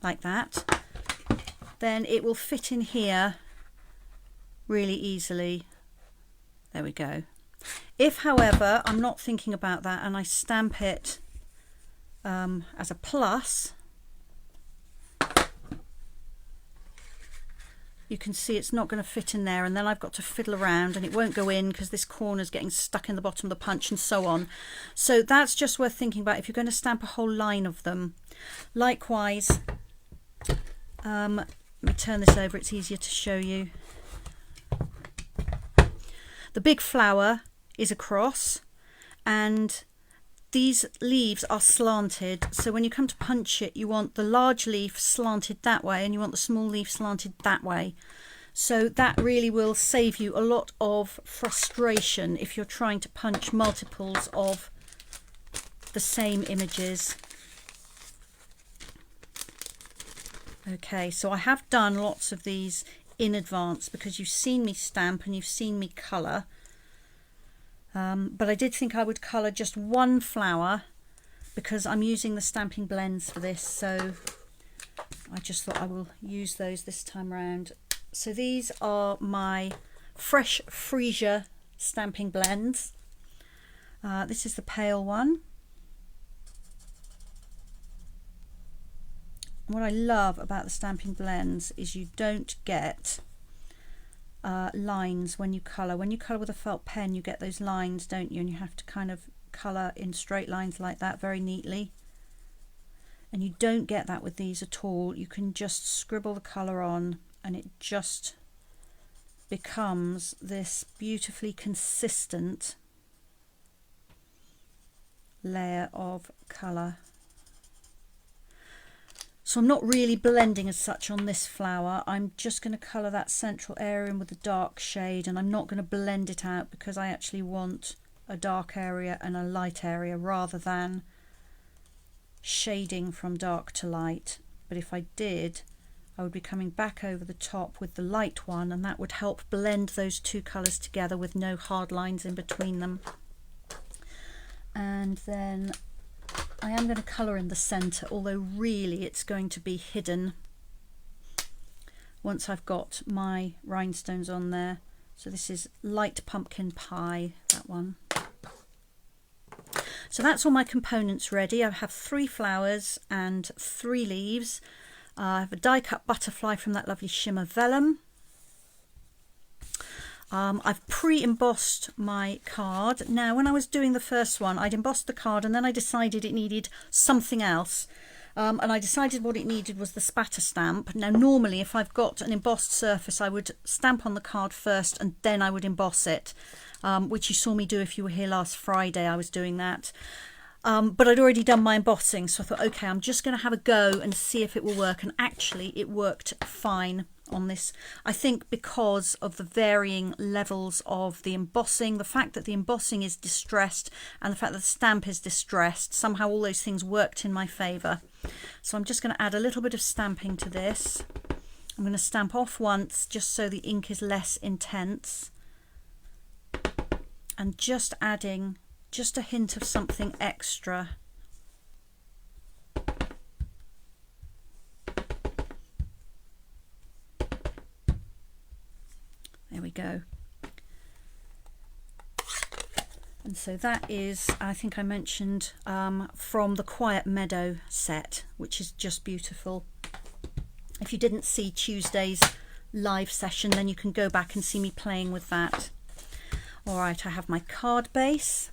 like that, then it will fit in here really easily. There we go. If, however, I'm not thinking about that and I stamp it as a plus, you can see it's not going to fit in there, and then I've got to fiddle around and it won't go in because this corner's getting stuck in the bottom of the punch and so on. So that's just worth thinking about if you're going to stamp a whole line of them. Likewise, let me turn this over, it's easier to show you. The big flower is across and these leaves are slanted, so when you come to punch it you want the large leaf slanted that way and you want the small leaf slanted that way. So that really will save you a lot of frustration if you're trying to punch multiples of the same images. Okay, so I have done lots of these in advance because you've seen me stamp and you've seen me colour. But I did think I would colour just one flower because I'm using the stamping blends for this, so I just thought I will use those this time round. So these are my Fresh Freesia stamping blends. This is the pale one. What I love about the stamping blends is you don't get lines when you colour. When you colour with a felt pen you get those lines, don't you? And you have to kind of colour in straight lines like that very neatly. And you don't get that with these at all. You can just scribble the colour on and it just becomes this beautifully consistent layer of colour. So I'm not really blending as such on this flower. I'm just going to colour that central area in with a dark shade, and I'm not going to blend it out because I actually want a dark area and a light area rather than shading from dark to light. But if I did, I would be coming back over the top with the light one, and that would help blend those two colours together with no hard lines in between them. And then I am going to colour in the centre, although really it's going to be hidden once I've got my rhinestones on there. So this is Light Pumpkin Pie, that one. So that's all my components ready. I have 3 flowers and 3 leaves. I have a die cut butterfly from that lovely shimmer vellum. I've pre-embossed my card. Now when I was doing the first one I'd embossed the card and then I decided it needed something else, and I decided what it needed was the spatter stamp. Now normally if I've got an embossed surface I would stamp on the card first and then I would emboss it, which you saw me do if you were here last Friday. I was doing that. but I'd already done my embossing, so I thought, okay, I'm just going to have a go and see if it will work. And actually it worked fine on this. I think because of the varying levels of the embossing, the fact that the embossing is distressed and the fact that the stamp is distressed, somehow all those things worked in my favour. So I'm just going to add a little bit of stamping to this. I'm going to stamp off once just so the ink is less intense, and just adding just a hint of something extra. There we go. And so that is, I think I mentioned, from the Quiet Meadow set, which is just beautiful. If you didn't see Tuesday's live session, then you can go back and see me playing with that. All right, I have my card base.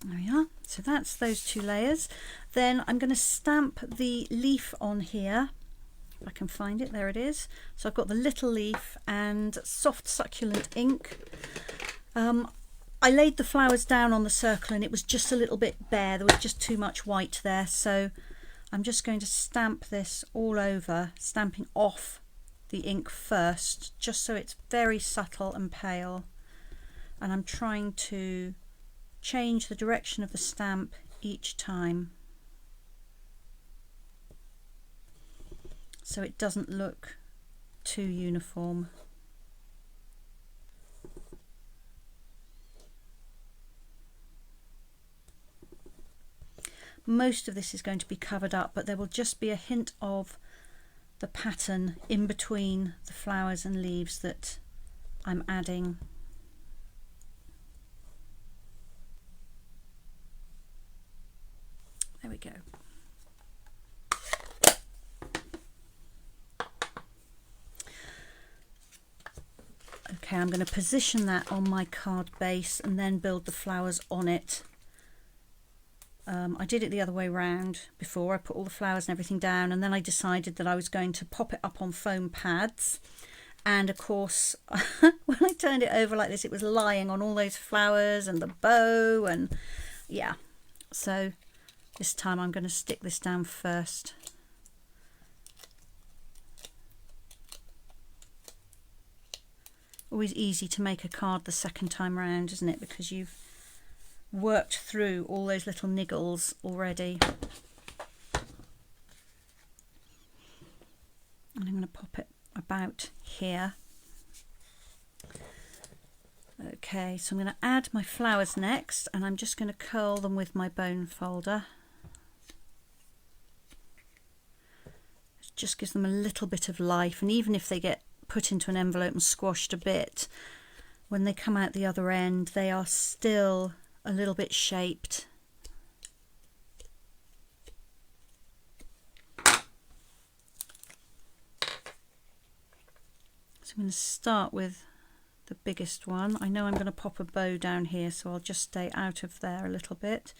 There we are. So that's those two layers. Then I'm going to stamp the leaf on here. If I can find it, there it is. So I've got the little leaf and soft succulent ink. I laid the flowers down on the circle and it was just a little bit bare. There was just too much white there. So I'm just going to stamp this all over, stamping off the ink first, just so it's very subtle and pale. And I'm trying to change the direction of the stamp each time so it doesn't look too uniform. Most of this is going to be covered up, but there will just be a hint of the pattern in between the flowers and leaves that I'm adding. There we go. Okay, I'm going to position that on my card base and then build the flowers on it. I did it the other way round before. I put all the flowers and everything down, and then I decided that I was going to pop it up on foam pads. And of course, when I turned it over like this, it was lying on all those flowers and the bow, and yeah. So this time I'm going to stick this down first. Always easy to make a card the second time round, isn't it? Because you've worked through all those little niggles already. And I'm going to pop it about here. Okay, so I'm going to add my flowers next, and I'm just going to curl them with my bone folder. It just gives them a little bit of life, and even if they get put into an envelope and squashed a bit, when they come out the other end, they are still a little bit shaped. So I'm going to start with the biggest one. I know I'm going to pop a bow down here, so I'll just stay out of there a little bit.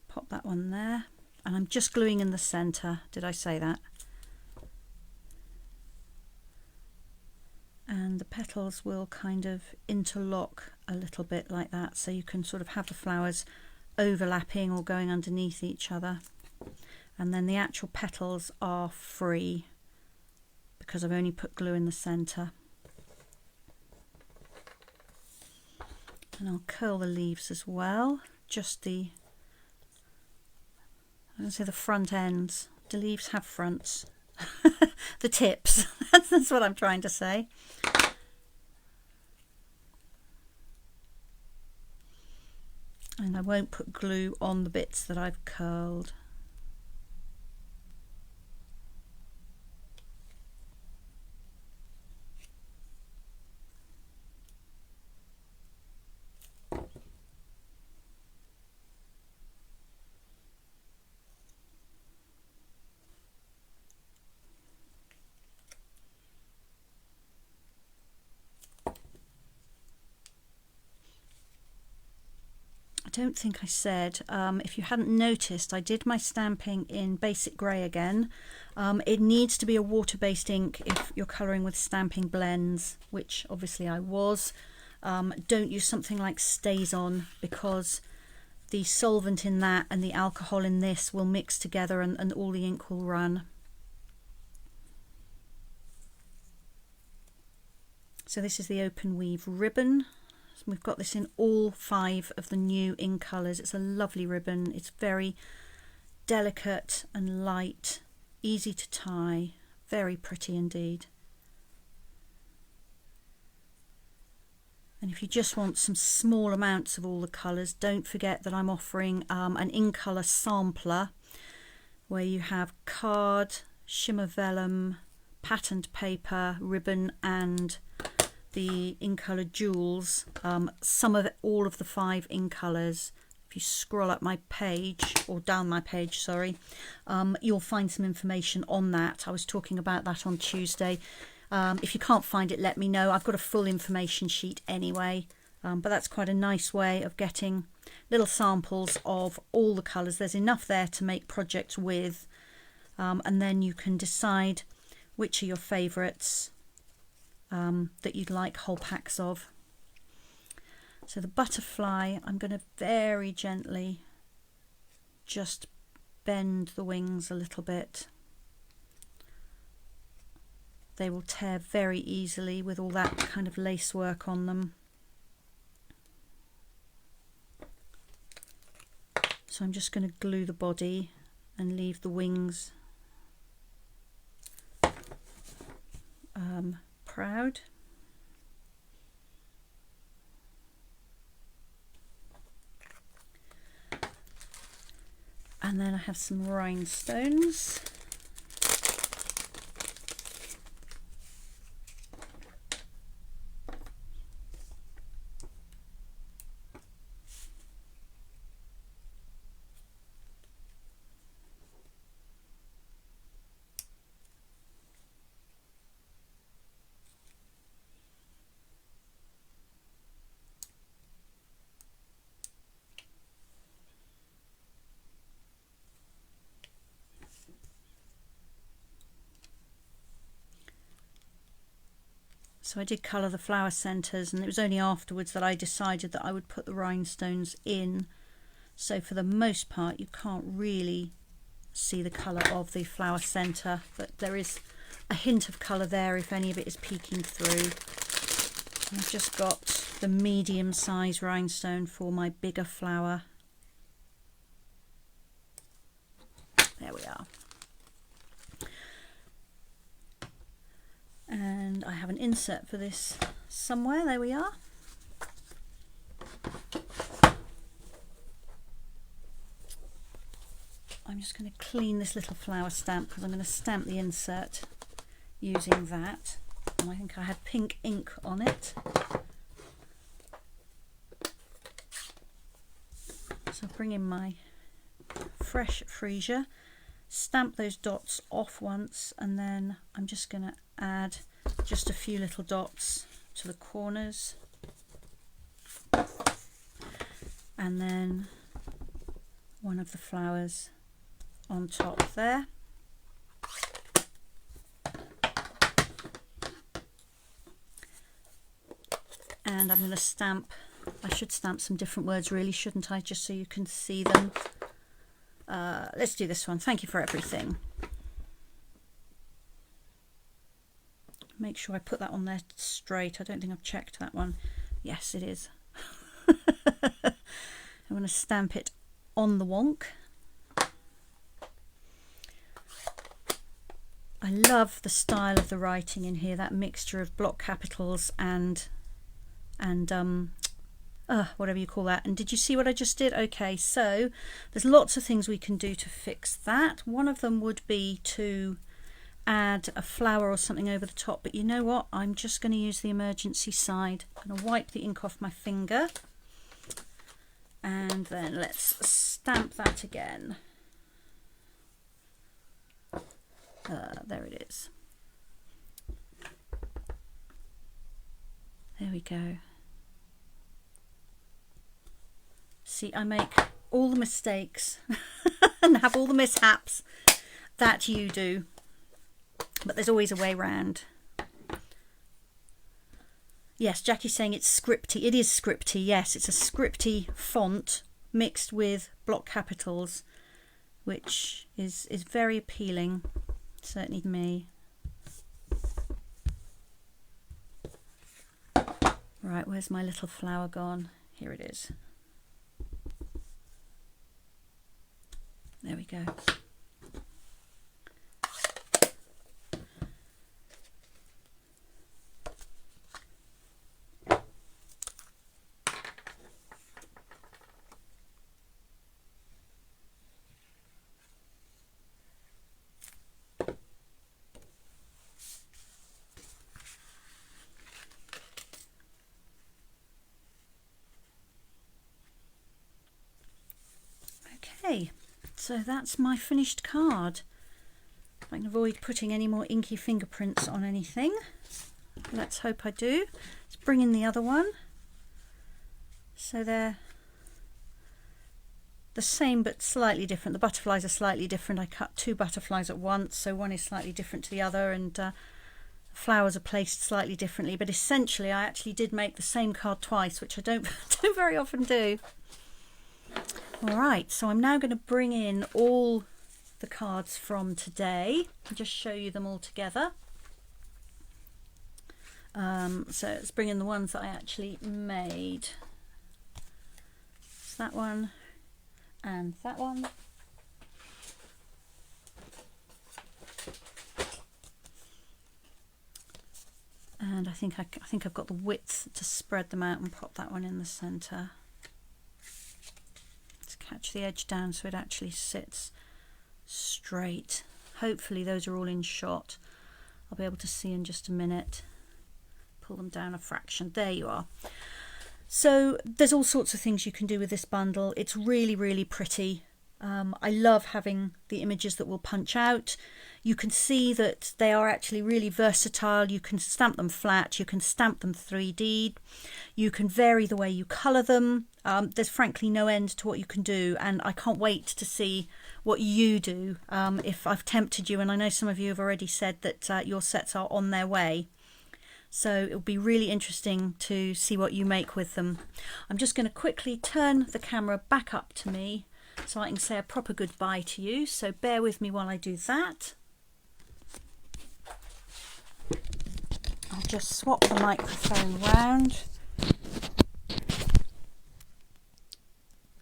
Pop that one there, and I'm just gluing in the center. Did I say that? And the petals will kind of interlock a little bit like that, so you can sort of have the flowers overlapping or going underneath each other. And then the actual petals are free because I've only put glue in the center. And I'll curl the leaves as well, just the, I'm going to say the front ends. Do leaves have fronts? The tips, that's what I'm trying to say. And I won't put glue on the bits that I've curled. don't think I said, if you hadn't noticed, I did my stamping in basic grey again. It needs to be a water-based ink if you're colouring with stamping blends, which obviously I was. Don't use something like StazOn, because the solvent in that and the alcohol in this will mix together and all the ink will run. So this is the open weave ribbon. We've got this in all 5 of the new ink colours. It's a lovely ribbon. It's very delicate and light, easy to tie, very pretty indeed. And if you just want some small amounts of all the colours, don't forget that I'm offering an in-colour sampler where you have card, shimmer vellum, patterned paper, ribbon and the in-colour jewels, some of it, all of the 5 in colours. If you scroll up my page, or down my page, sorry, you'll find some information on that. I was talking about that on Tuesday. If you can't find it, let me know. I've got a full information sheet anyway, but that's quite a nice way of getting little samples of all the colours. There's enough there to make projects with, and then you can decide which are your favourites that you'd like whole packs of. So the butterfly, I'm going to very gently just bend the wings a little bit. They will tear very easily with all that kind of lace work on them. So I'm just going to glue the body and leave the wings proud. And then I have some rhinestones. So I did colour the flower centres, and it was only afterwards that I decided that I would put the rhinestones in. So for the most part you can't really see the colour of the flower centre, but there is a hint of colour there if any of it is peeking through. I've just got the medium size rhinestone for my bigger flower. There we are. And I have an insert for this somewhere. There we are. I'm just going to clean this little flower stamp because I'm going to stamp the insert using that. And I think I had pink ink on it. So I'll bring in my fresh freesia, stamp those dots off once, and then I'm just going to add just a few little dots to the corners, and then one of the flowers on top there. And I'm going to stamp, I should stamp some different words really, shouldn't I, just so you can see them. Let's do this one. Thank you for everything. Make sure I put that on there straight. I don't think I've checked that one. Yes, it is. I'm going to stamp it on the wonk. I love the style of the writing in here, that mixture of block capitals and whatever you call that. And did you see what I just did? Okay, so there's lots of things we can do to fix that. One of them would be to add a flower or something over the top, but you know what, I'm just going to use the emergency side. I'm going to wipe the ink off my finger, and then let's stamp that again. There it is. There we go. See, I make all the mistakes and have all the mishaps that you do, but there's always a way round. Yes, Jackie's saying it's scripty. It is scripty, yes. It's a scripty font mixed with block capitals, which is very appealing, certainly to me. Right, where's my little flower gone? Here it is. There we go. Okay, so that's my finished card. If I can avoid putting any more inky fingerprints on anything. Let's hope I do. Let's bring in the other one. So they're the same but slightly different. The butterflies are slightly different. I cut 2 butterflies at once, so one is slightly different to the other, and the flowers are placed slightly differently. But essentially I actually did make the same card twice, which I don't very often do. Alright, so I'm now going to bring in all the cards from today and just show you them all together. So let's bring in the ones that I actually made. It's that one and that one. And I think I've got the width to spread them out and pop that one in the centre. Catch the edge down so it actually sits straight. Hopefully those are all in shot. I'll be able to see in just a minute. Pull them down a fraction. There you are. So there's all sorts of things you can do with this bundle. It's really, really pretty. I love having the images that will punch out. You can see that they are actually really versatile. You can stamp them flat, you can stamp them 3D, you can vary the way you colour them. There's frankly no end to what you can do, and I can't wait to see what you do. If I've tempted you, and I know some of you have already said that your sets are on their way. So it'll be really interesting to see what you make with them. I'm just going to quickly turn the camera back up to me so I can say a proper goodbye to you. So bear with me while I do that. I'll just swap the microphone round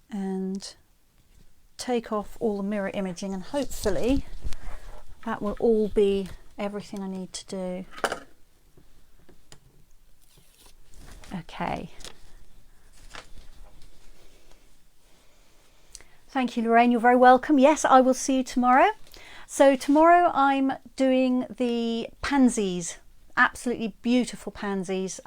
and take off all the mirror imaging, and hopefully that will all be everything I need to do. Okay. Thank you, Lorraine. You're very welcome. Yes, I will see you tomorrow. So tomorrow I'm doing the pansies, absolutely beautiful pansies.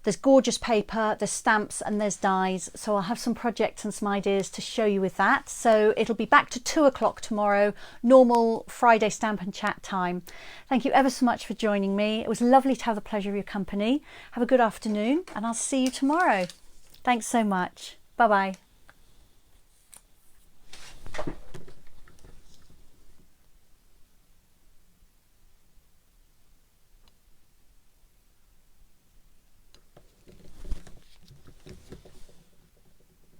There's gorgeous paper, there's stamps and there's dies. So I'll have some projects and some ideas to show you with that. So it'll be back to 2 o'clock tomorrow, normal Friday Stampin' Chat time. Thank you ever so much for joining me. It was lovely to have the pleasure of your company. Have a good afternoon and I'll see you tomorrow. Thanks so much. Bye-bye.